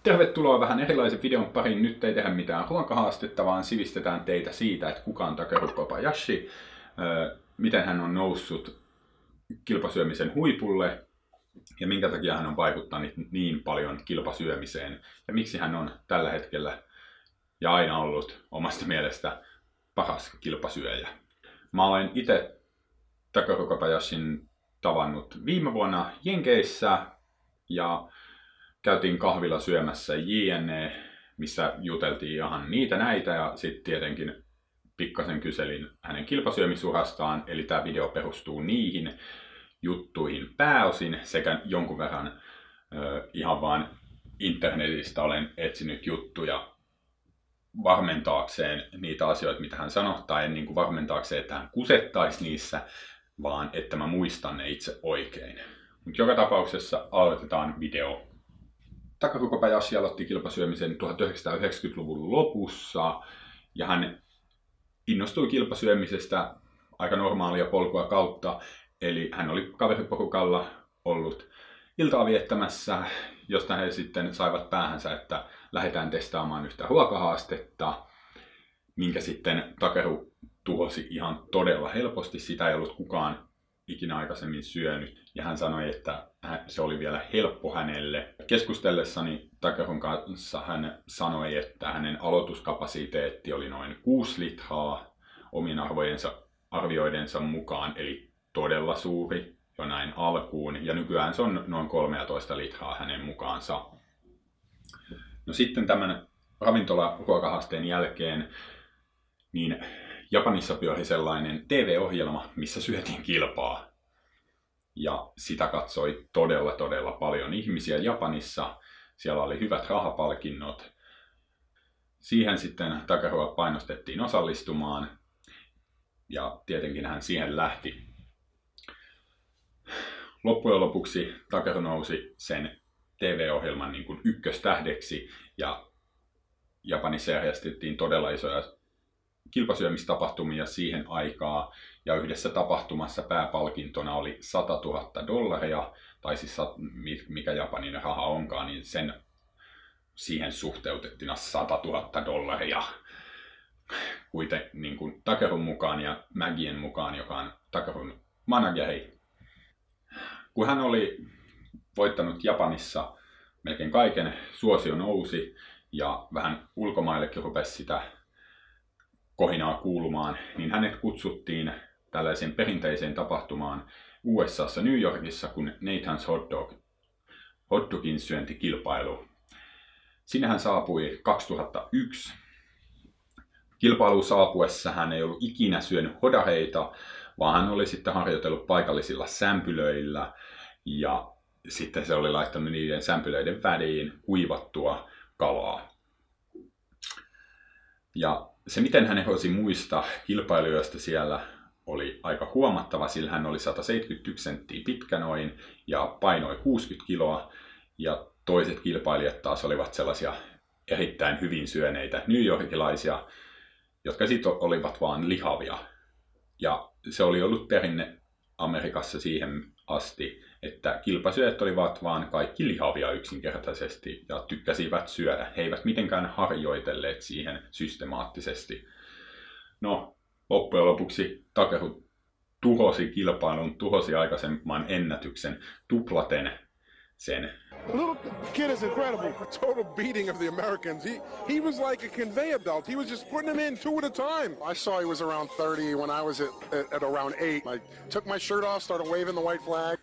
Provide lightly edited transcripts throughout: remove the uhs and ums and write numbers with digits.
Tervetuloa vähän erilaisen videon pariin. Nyt ei tehdä mitään ruokahaastetta, vaan sivistetään teitä siitä, että kuka on Takeru Kobayashi, miten hän on noussut kilpasyömisen huipulle ja minkä takia hän on vaikuttanut niin paljon kilpasyömiseen ja miksi hän on tällä hetkellä ja aina ollut omasta mielestä paras kilpasyöjä. Mä olen itse Takeru Kobayashin tavannut viime vuonna Jenkeissä ja käytiin kahvilla syömässä JNE, missä juteltiin ihan niitä näitä ja sitten tietenkin pikkasen kyselin hänen kilpasyömisurastaan, eli tämä video perustuu niihin juttuihin pääosin sekä jonkun verran ihan vaan internetistä olen etsinyt juttuja varmentaakseen niitä asioita, mitä hän sanoi, tai en niin kuin varmentaakseen, että hän kusettaisi niissä, vaan että mä muistan ne itse oikein. Mutta joka tapauksessa aloitetaan video. Takeru Kobayashi aloitti kilpasyömisen 1990-luvun lopussa ja hän innostui kilpasyömisestä aika normaalia polkua kautta. Eli hän oli kaveriporukalla ollut iltaa viettämässä, josta he sitten saivat päähänsä, että lähdetään testaamaan yhtä ruokahaastetta, minkä sitten Takeru tuhosi ihan todella helposti. Sitä ei ollut kukaan ikinä aikaisemmin syönyt. Ja hän sanoi, että se oli vielä helppo hänelle. Keskustellessani Takerun kanssa hän sanoi, että hänen aloituskapasiteetti oli noin 6 litraa omien arvioidensa mukaan, eli todella suuri jo näin alkuun. Ja nykyään se on noin 13 litraa hänen mukaansa. No sitten tämän ravintolaruokahaasteen jälkeen niin Japanissa pyöri sellainen TV-ohjelma, missä syötiin kilpaa. Ja sitä katsoi todella paljon ihmisiä Japanissa. Siellä oli hyvät rahapalkinnot. Siihen sitten Takerua painostettiin osallistumaan. Ja tietenkin hän siihen lähti. Loppujen lopuksi Takeru nousi sen TV-ohjelman niin kuin ykköstähdeksi. Ja Japanissa järjestettiin todella isoja kilpasyömistapahtumia siihen aikaan, ja yhdessä tapahtumassa pääpalkintona oli $100,000, tai siis mikä Japanin raha onkaan, niin sen siihen suhteutettuna $100,000 kuitenkin niin kuin Takerun mukaan ja Magien mukaan, joka on Takerun manageri. Kun hän oli voittanut Japanissa melkein kaiken, suosio nousi ja vähän ulkomaillekin rupesi sitä kohinaa kuulumaan, niin hänet kutsuttiin tällaiseen perinteiseen tapahtumaan USAssa New Yorkissa, kun Nathan's Hot Dogin syöntikilpailu. Sinne hän saapui 2001. Kilpailuun saapuessa hän ei ollut ikinä syönyt hodareita, vaan hän oli sitten harjoitellut paikallisilla sämpylöillä ja sitten se oli laittanut niiden sämpylöiden väliin kuivattua kalaa. Ja se, miten hän erosi muista kilpailijoista siellä, oli aika huomattava, sillä hän oli 171 senttiä pitkä noin ja painoi 60 kiloa. Ja toiset kilpailijat taas olivat sellaisia erittäin hyvin syöneitä newyorkilaisia, jotka sitten olivat vaan lihavia. Ja se oli ollut perinne Amerikassa siihen asti, että kilpasyöjät olivat vaan kaikki lihavia yksinkertaisesti ja tykkäsivät syödä. He eivät mitenkään harjoitelleet siihen systemaattisesti. No, loppujen lopuksi Takeru tuhosi kilpailun, tuhosi aikaisemman ennätyksen tuplaten sen. The little kid is incredible. A total beating of the Americans. He was like a conveyor belt. He was just putting them in 2 at a time. I saw he was around 30 when I was at around 8. I took my shirt off, started waving the white flag.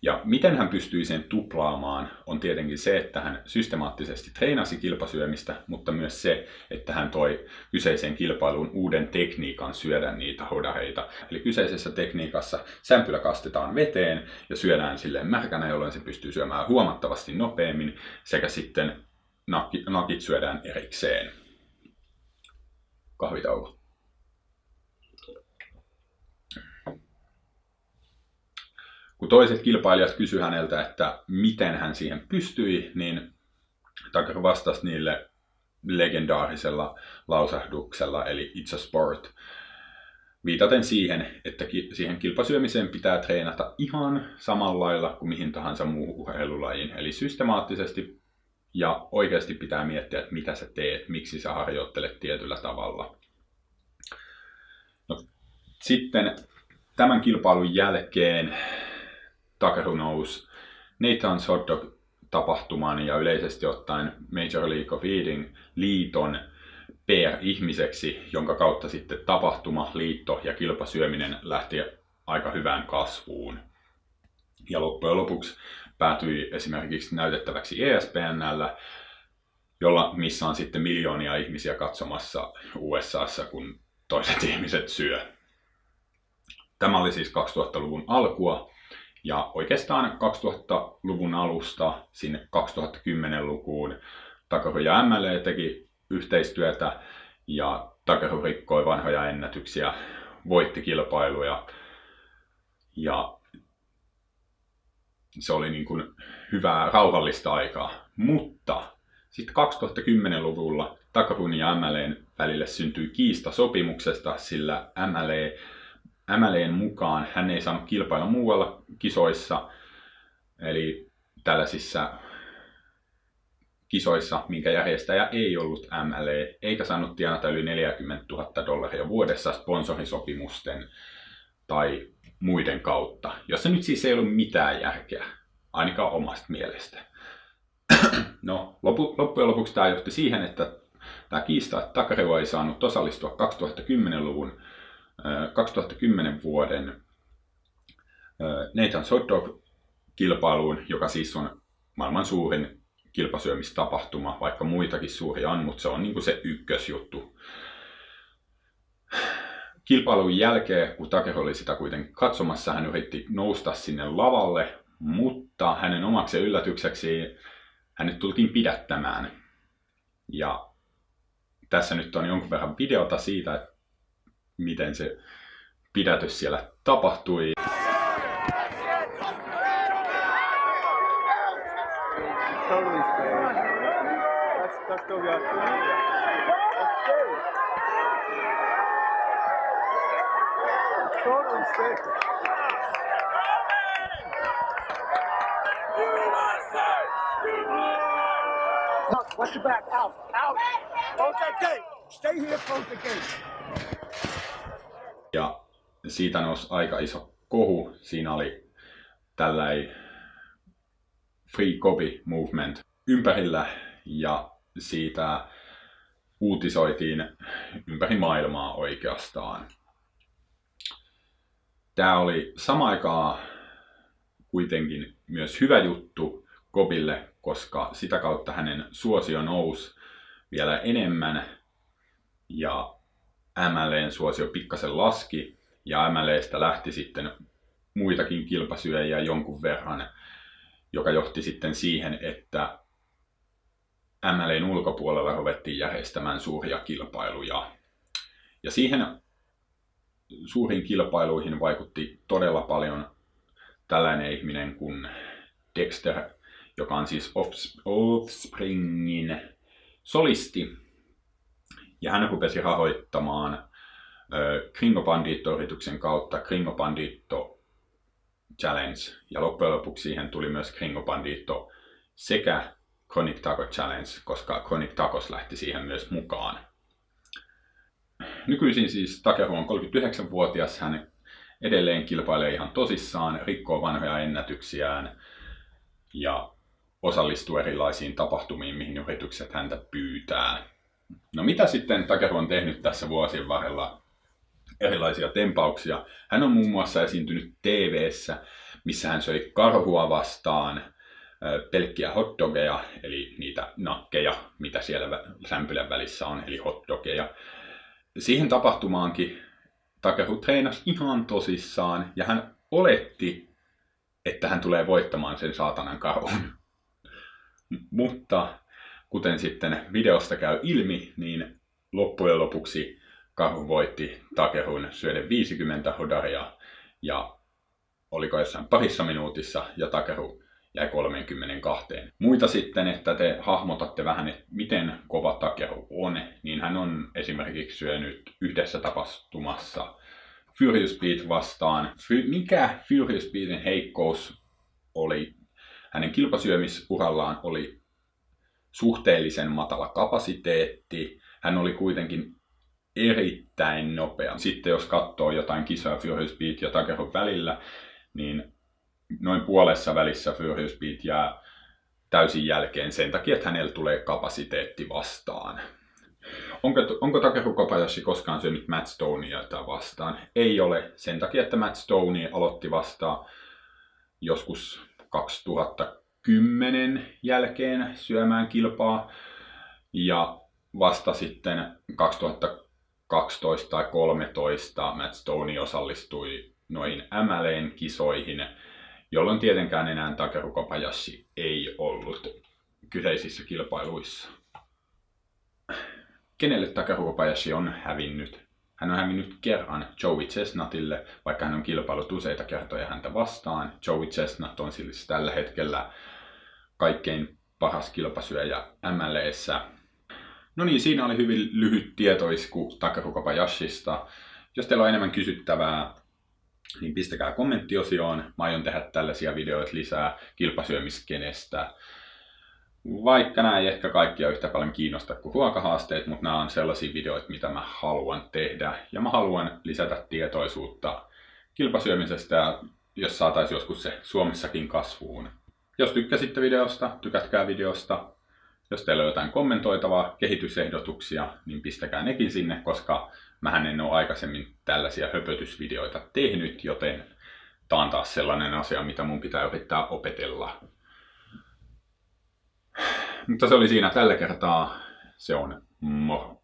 Ja miten hän pystyi sen tuplaamaan on tietenkin se, että hän systemaattisesti treenasi kilpasyömistä, mutta myös se, että hän toi kyseiseen kilpailuun uuden tekniikan syödä niitä hodareita. Eli kyseisessä tekniikassa sämpylä kastetaan veteen ja syödään silleen märkänä, jolloin se pystyy syömään huomattavasti nopeammin, sekä sitten nakit syödään erikseen. Kahvitauko. Kun toiset kilpailijat kysyivät häneltä, että miten hän siihen pystyi, niin Takeru vastasi niille legendaarisella lausahduksella, eli "It's a sport", viitaten siihen, että siihen kilpasyömiseen pitää treenata ihan samalla lailla kuin mihin tahansa muuhun urheilulajiin, eli systemaattisesti ja oikeasti pitää miettiä, että mitä sä teet, miksi sä harjoittelet tietyllä tavalla. No, sitten tämän kilpailun jälkeen Takeru nousi Nathan's Hot Dog-tapahtuman ja yleisesti ottaen Major League of Eating liiton PR-ihmiseksi, jonka kautta sitten tapahtuma, liitto ja kilpasyöminen lähti aika hyvään kasvuun. Ja loppujen lopuksi päätyi esimerkiksi näytettäväksi ESPN:llä, missä on sitten miljoonia ihmisiä katsomassa USAssa, kun toiset ihmiset syö. Tämä oli siis 2000-luvun alkua, ja oikeastaan 2000-luvun alusta sinne 2010-lukuun Takeru ja MLE teki yhteistyötä, ja Takeru rikkoi vanhoja ennätyksiä, voitti kilpailuja, ja se oli niin kuin hyvää rauhallista aikaa. Mutta sitten 2010-luvulla Takerun ja MLEn välille syntyi kiista sopimuksesta, sillä MLEn mukaan hän ei saanut kilpailla muualla kisoissa, eli tällaisissa kisoissa, minkä järjestäjä ei ollut MLE, eikä saanut tienata yli $40,000 vuodessa sponsorisopimusten tai muiden kautta, jossa nyt siis ei ollut mitään järkeä, ainakaan omasta mielestä. No, loppujen lopuksi tämä johti siihen, että tämä kiista, että Takeru ei saanut osallistua 2010 vuoden Nathan's Hot Dog-kilpailuun, joka siis on maailman suurin kilpasyömistapahtuma, vaikka muitakin suuria on, mutta se on niin kuin se ykkösjuttu. Kilpailun jälkeen, kun Takeru oli sitä kuitenkin katsomassa, hän yritti nousta sinne lavalle, mutta hänen omaksi yllätykseksi hänet tultiin pidättämään. Ja tässä nyt on jonkun verran videota siitä, että miten se pidätys siellä tapahtui. Watch your back, out, out. Close that gate. Stay here, close the gate. Ja siitä nousi aika iso kohu. Siinä oli tällainen Free Kobe Movement ympärillä ja siitä uutisoitiin ympäri maailmaa oikeastaan. Tämä oli samaan aikaan kuitenkin myös hyvä juttu Kobille, koska sitä kautta hänen suosio nousi vielä enemmän ja MLEn suosio pikkasen laski ja MLEstä lähti sitten muitakin kilpasyöjiä jonkun verran, joka johti sitten siihen, että MLEn ulkopuolella ruvettiin järjestämään suuria kilpailuja. Ja siihen suuriin kilpailuihin vaikutti todella paljon tällainen ihminen kuin Dexter, joka on siis Offspringin solisti. Ja hän rupesi rahoittamaan Gringo Bandito-yrityksen kautta Gringo Bandito Challenge. Ja loppujen lopuksi siihen tuli myös Gringo Bandito sekä Chronic Taco Challenge, koska Chronic Tacos lähti siihen myös mukaan. Nykyisin siis Takeru on 39-vuotias, hän edelleen kilpailee ihan tosissaan, rikkoo vanhoja ennätyksiään ja osallistuu erilaisiin tapahtumiin, mihin yritykset häntä pyytää. No mitä sitten Takeru on tehnyt tässä vuosien varrella? Erilaisia tempauksia. Hän on muun muassa esiintynyt TV:ssä, missä hän söi karhua vastaan pelkkiä hotdogeja, eli niitä nakkeja, mitä siellä sämpylän välissä on, eli hotdogeja. Siihen tapahtumaankin Takeru treenasi ihan tosissaan, ja hän oletti, että hän tulee voittamaan sen saatanan karhun. Mutta kuten sitten videosta käy ilmi, niin loppujen lopuksi karhu voitti Takerun syöden 50 hodaria, ja oliko jossain parissa minuutissa, ja Takeru jäi 32. Muita sitten, että te hahmotatte vähän, että miten kova Takeru on, niin hän on esimerkiksi syönyt yhdessä tapahtumassa Furious Speed vastaan. Mikä Furious Speedin heikkous oli hänen kilpasyömisurallaan oli suhteellisen matala kapasiteetti. Hän oli kuitenkin erittäin nopea. Sitten jos katsoo jotain kisoja Furious Beat ja Takeru välillä, niin noin puolessa välissä Furious Beat jää täysin jälkeen sen takia, että hänellä tulee kapasiteetti vastaan. Onko Takeru Kobayashi koskaan syönyt Matt Stonea vastaan? Ei ole, sen takia, että Matt Stoney aloitti vasta joskus 2010 jälkeen syömään kilpaa, ja vasta sitten 2012 tai 2013 Matt Stoney osallistui noihin MLEn kisoihin, jolloin tietenkään enää Takeru Kobayashi ei ollut kyseisissä kilpailuissa. Kenelle Takeru Kobayashi on hävinnyt? Hän on hävinnyt kerran Joey Chestnutille, vaikka hän on kilpailut useita kertoja häntä vastaan. Joey Chestnut on siis tällä hetkellä kaikkein paras kilpasyöjä MLE:ssä. No niin, siinä oli hyvin lyhyt tietoisku Takeru Kobayashista. Jos teillä on enemmän kysyttävää, niin pistäkää kommenttiosioon. Mä aion tehdä tällaisia videoita lisää kilpasyömiskenestä. Vaikka nämä ei ehkä kaikkia yhtä paljon kiinnosta kuin ruokahaasteet, mutta nämä on sellaisia videoita, mitä mä haluan tehdä. Ja mä haluan lisätä tietoisuutta kilpasyömisestä, ja jos saataisiin joskus se Suomessakin kasvuun. Jos tykkäsitte videosta, tykätkää videosta. Jos teillä on jotain kommentoitavaa, kehitysehdotuksia, niin pistäkää nekin sinne, koska mähän en ole aikaisemmin tällaisia höpötysvideoita tehnyt, joten tää on taas sellainen asia, mitä mun pitää yrittää opetella. Mutta se oli siinä tällä kertaa. Se on moro.